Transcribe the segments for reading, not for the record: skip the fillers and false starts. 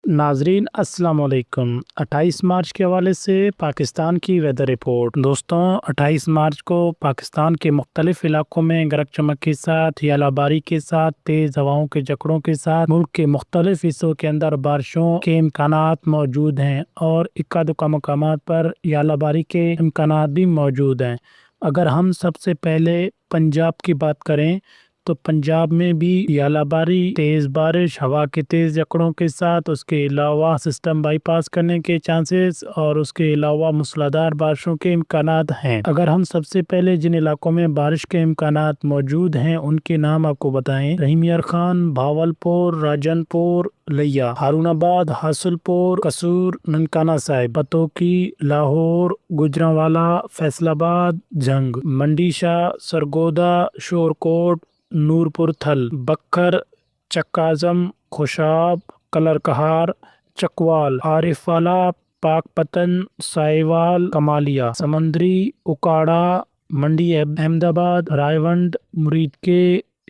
नाजरीन अस्सलाम वालेकुम। 28 मार्च के हवाले से पाकिस्तान की वेदर रिपोर्ट। दोस्तों 28 मार्च को पाकिस्तान के मुख्तलिफ इलाकों में गरज चमक के साथ यालाबारी के साथ तेज़ हवाओं के झकड़ों के साथ मुल्क के मुख्तलिफ हिस्सों के अंदर बारिशों के इम्कानात मौजूद हैं और इक्का दुक्का मकामात पर यालाबारी के इम्कानात भी मौजूद हैं। अगर हम सबसे पहले पंजाब की बात करें तो पंजाब में भी यालाबारी, तेज़ बारिश, हवा के तेज़ झकड़ों के साथ, उसके अलावा सिस्टम बाईपास करने के चांसेस और उसके अलावा मूसलाधार बारिशों के इम्कानात हैं। अगर हम सबसे पहले जिन इलाकों में बारिश के इम्कानात मौजूद हैं उनके नाम आपको बताएं। रहीम यार खान, भावलपुर, राजनपुर, लिया, हारूनाबाद, हासुलपुर, कसूर, ननकाना साहिब, पतोकी, लाहौर, गुजरांवाला, फैसलाबाद, जंग, मंडीशा, सरगोदा, शोरकोट, नूरपुर थल, बक्खर, चक्काज़म, खुशाब, कलरकहार, चकवाल, आरिफवाला, पाकपतन, साहिवाल, कमालिया, समंदरी, उकाड़ा, मंडी अहमदाबाद, रायवंड, मुरीद के,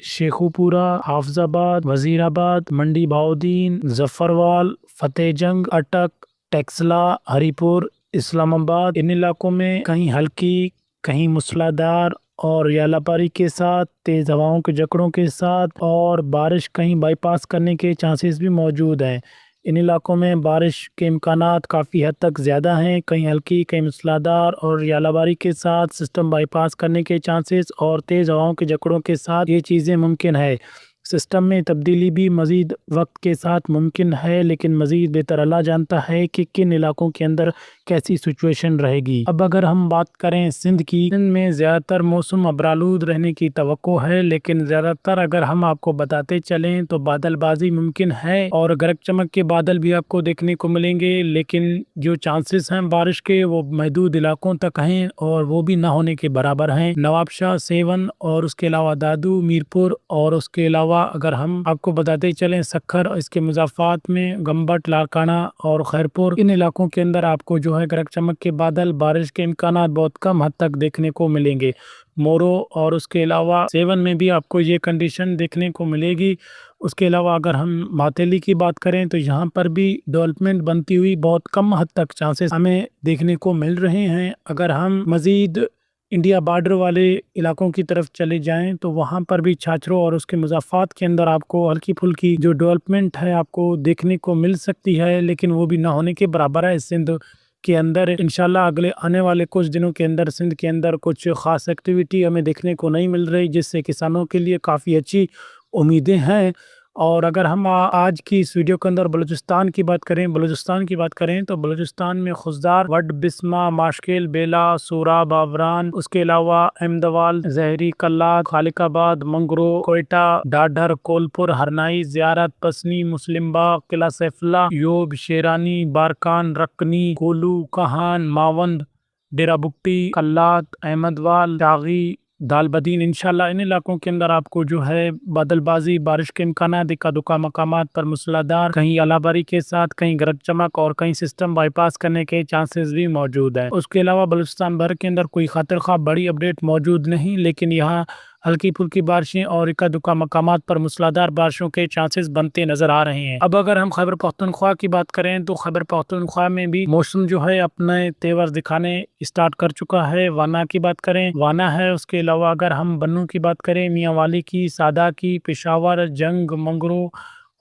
शेखुपुरा, हाफजाबाद, वजीराबाद, मंडी बाउद्दीन, जफरवाल, फतेहजंग, अटक, टेक्सला, हरीपुर, इस्लामाबाद। इन इलाकों में कहीं हल्की, कहीं मूसलाधार और यालाबारी के साथ तेज़ हवाओं के झकड़ों के साथ और बारिश कहीं बाईपास करने के चांसेस भी मौजूद हैं। इन इलाकों में बारिश के इम्कानात काफ़ी हद तक ज़्यादा हैं, कहीं हल्की, कहीं मूसलाधार और यालाबारी के साथ सिस्टम बाईपास करने के चांसेस और तेज़ हवाओं के झकड़ों के साथ ये चीज़ें मुमकिन है। सिस्टम में तब्दीली भी मज़ीद वक्त के साथ मुमकिन है, लेकिन मज़ीद बेहतर अल्लाह जानता है कि किन इलाकों के अंदर कैसी सिचुएशन रहेगी। अब अगर हम बात करें सिंध की, सिंध में ज़्यादातर मौसम अबरालूद रहने की तवक्को है, लेकिन ज़्यादातर अगर हम आपको बताते चलें तो बादलबाजी मुमकिन है और गरज चमक के बादल भी आपको देखने को मिलेंगे, लेकिन जो चांसेस हैं बारिश के वो महदूद इलाकों तक हैं और वो भी ना होने के बराबर हैं। नवाबशाह, सेवन और उसके अलावा दादू, मीरपुर और उसके अलावा अगर हम आपको बताते चलें सखर और इसके मुज़ाफ़ात में गंबट, लारकाना और खैरपुर, इन इलाकों के अंदर आपको जो है गरज चमक के बादल, बारिश के इम्कानात बहुत कम हद तक देखने को मिलेंगे। मोरो और उसके अलावा सेवन में भी आपको ये कंडीशन देखने को मिलेगी। उसके अलावा अगर हम मातेली की बात करें तो यहाँ पर भी डेवलपमेंट बनती हुई बहुत कम हद तक चांसेस हमें देखने को मिल रहे हैं। अगर हम मज़ीद इंडिया बॉर्डर वाले इलाकों की तरफ चले जाएं तो वहाँ पर भी छाछरों और उसके मुज़ाफ़ात के अंदर आपको हल्की फुल्की जो डेवलपमेंट है आपको देखने को मिल सकती है, लेकिन वो भी ना होने के बराबर है। सिंध के अंदर इंशाल्लाह अगले आने वाले कुछ दिनों के अंदर सिंध के अंदर कुछ ख़ास एक्टिविटी हमें देखने को नहीं मिल रही, जिससे किसानों के लिए काफ़ी अच्छी उम्मीदें हैं। और अगर हम आज की इस वीडियो के अंदर बलूचिस्तान की बात करें तो बलूचिस्तान में खुशदार, वड, बिस्मा, माशकेल, बेला, सूरा, बावरान, उसके अलावा अहमदवाल, जहरी, कल्लात, खालिकाबाद, मंगरो, कोयटा, डाढर, कोलपुर, हरनाई, ज़ियारत, पसनी, मुस्लिमबाग, किला सैफुल्ला, योब, शेरानी, बारकान, रक्कनी, कोलू, कहान, मावंद, डेरा बुक्टी, कल्लात, अहमदवाल, शागी, दालबदीन, इंशाल्लाह इन इलाकों के अंदर आपको जो है बादलबाजी, बारिश के इम्कानात, इक्का दुक्का मकामात पर मूसलाधार, कहीं यालाबारी के साथ, कहीं गरज चमक और कहीं सिस्टम बाईपास करने के चांसेस भी मौजूद है। उसके अलावा बलूचिस्तान भर के अंदर कोई खातिर ख्वाह बड़ी अपडेट मौजूद नहीं, लेकिन यहाँ हल्की फुल्की बारिशें और इक्का दुक्का मकामात पर मूसलाधार बारिशों के चांसेस बनते नजर आ रहे हैं। अब अगर हम खैबर पख्तूनख्वा की बात करें तो खैबर पख्तूनख्वा में भी मौसम जो है अपने तेवर दिखाने स्टार्ट कर चुका है। वाना की बात करें, वाना है। उसके अलावा अगर हम बन्नू की बात करें, मियांवाली की, सादा की, पेशावर, जंग, मंगरू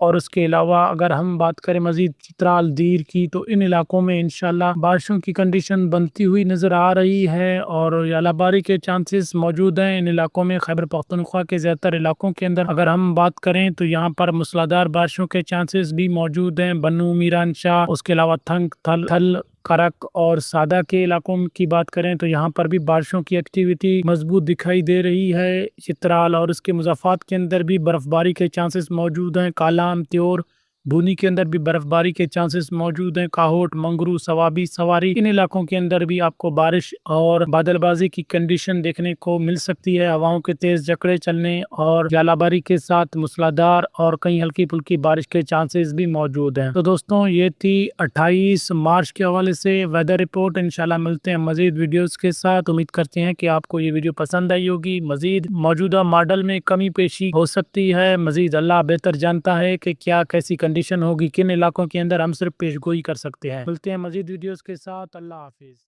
और उसके अलावा अगर हम बात करें मजीद चित्राल, दीर की, तो इन इलाकों में इंशाल्लाह बारिशों की कंडीशन बनती हुई नज़र आ रही है और यालाबारी के चांसेस मौजूद हैं इन इलाकों में। खैबर पख्तूनख्वा के ज़्यादातर इलाकों के अंदर अगर हम बात करें तो यहाँ पर मूसलाधार बारिशों के चांसेस भी मौजूद हैं। बन्नू, मीरान शाह, उसके अलावा थंग, थल, करक और सादा के इलाकों की बात करें तो यहाँ पर भी बारिशों की एक्टिविटी मजबूत दिखाई दे रही है। चित्राल और उसके मुज़ाफ़ात के अंदर भी बर्फबारी के चांसेस मौजूद हैं। कालाम, त्योर, बूनी के अंदर भी बर्फबारी के चांसेस मौजूद हैं। काहोट, मंगरू, सवाबी, सवारी, इन इलाकों के अंदर भी आपको बारिश और बादलबाजी की कंडीशन देखने को मिल सकती है। हवाओं के तेज झकड़े चलने और यालाबारी के साथ मूसलाधार और कहीं हल्की फुल्की बारिश के चांसेस भी मौजूद हैं। तो दोस्तों ये थी 28 मार्च के हवाले से वेदर रिपोर्ट। इंशाल्लाह मिलते हैं मजीद वीडियोस के साथ। उम्मीद करते हैं कि आपको ये वीडियो पसंद आई होगी। मजीद मौजूदा मॉडल में कमी पेशी हो सकती है, मजीद अल्लाह बेहतर जानता है कि क्या कैसी کنڈیشن ہوگی، کن علاقوں کے اندر ہم صرف پیش گوئی کر سکتے ہیں۔ ملتے ہیں مزید ویڈیوز کے ساتھ، اللہ حافظ۔